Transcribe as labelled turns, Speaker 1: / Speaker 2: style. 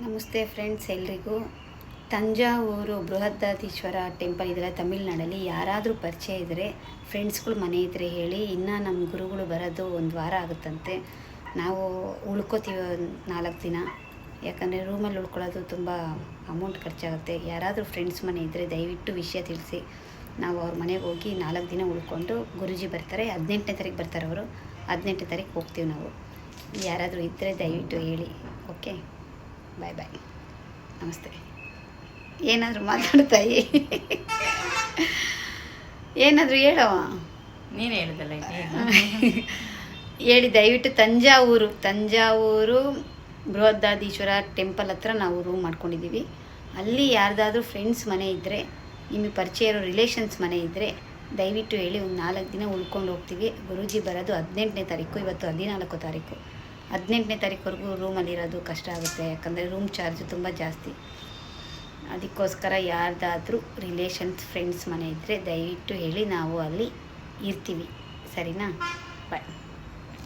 Speaker 1: ನಮಸ್ತೆ ಫ್ರೆಂಡ್ಸ್, ಎಲ್ರಿಗೂ ತಂಜಾವೂರು ಬೃಹದಾದೀಶ್ವರ ಟೆಂಪಲ್ ಇದೆಲ್ಲ ತಮಿಳ್ನಾಡಲ್ಲಿ. ಯಾರಾದರೂ ಪರಿಚಯ ಇದ್ದರೆ, ಫ್ರೆಂಡ್ಸ್ಗಳು ಮನೆ ಇದ್ದರೆ ಹೇಳಿ. ಇನ್ನು ನಮ್ಮ ಗುರುಗಳು ಬರೋದು 1 ವಾರ ಆಗುತ್ತಂತೆ. ನಾವು ಉಳ್ಕೋತೀವಿ 4 ದಿನ. ಯಾಕಂದರೆ ರೂಮಲ್ಲಿ ಉಳ್ಕೊಳ್ಳೋದು ತುಂಬ ಅಮೌಂಟ್ ಖರ್ಚಾಗುತ್ತೆ. ಯಾರಾದರೂ ಫ್ರೆಂಡ್ಸ್ ಮನೆ ಇದ್ದರೆ ದಯವಿಟ್ಟು ವಿಷಯ ತಿಳಿಸಿ. ನಾವು ಅವ್ರ ಮನೆಗೆ ಹೋಗಿ 4 ದಿನ ಉಳ್ಕೊಂಡು, ಗುರೂಜಿ ಬರ್ತಾರೆ 18ನೇ ತಾರೀಕು ಬರ್ತಾರೆ ಅವರು. 18ನೇ ತಾರೀಕು ಹೋಗ್ತೀವಿ ನಾವು. ಯಾರಾದರೂ ಇದ್ದರೆ ದಯವಿಟ್ಟು ಹೇಳಿ. ಓಕೆ, ಬಾಯ್ ಬಾಯ್, ನಮಸ್ತೆ. ಏನಾದರೂ ಮಾತಾಡ್ತಾಯಿ, ಏನಾದರೂ ಹೇಳೋ.
Speaker 2: ನೀನು ಹೇಳಿದಲ್ಲ
Speaker 1: ಹೇಳಿ ದಯವಿಟ್ಟು. ತಂಜಾವೂರು ಬೃಹದಾದೀಶ್ವರ ಟೆಂಪಲ್ ಹತ್ರ ನಾವು ರೂಮ್ ಮಾಡ್ಕೊಂಡಿದ್ದೀವಿ. ಅಲ್ಲಿ ಯಾರ್ದಾದ್ರೂ ಫ್ರೆಂಡ್ಸ್ ಮನೆ ಇದ್ದರೆ, ನಿಮಗೆ ಪರಿಚಯ ಇರೋ ರಿಲೇಷನ್ಸ್ ಮನೆ ಇದ್ದರೆ ದಯವಿಟ್ಟು ಹೇಳಿ. ಒಂದು 4 ದಿನ ಉಳ್ಕೊಂಡು ಹೋಗ್ತೀವಿ. ಗುರೂಜಿ ಬರೋದು 18ನೇ ತಾರೀಕು. ಇವತ್ತು 14 ತಾರೀಕು. 18ನೇ ತಾರೀಕುವರೆಗೂ ರೂಮಲ್ಲಿರೋದು ಕಷ್ಟ ಆಗುತ್ತೆ. ಯಾಕಂದರೆ ರೂಮ್ ಚಾರ್ಜ್ ತುಂಬ ಜಾಸ್ತಿ. ಅದಕ್ಕೋಸ್ಕರ ಯಾರ್ದಾದ್ರೂ ರಿಲೇಷನ್ಸ್ ಫ್ರೆಂಡ್ಸ್ ಮನೆ ಇದ್ದರೆ ದಯವಿಟ್ಟು ಹೇಳಿ. ನಾವು ಅಲ್ಲಿ ಇರ್ತೀವಿ. ಸರಿನಾ? ಬಾಯ್.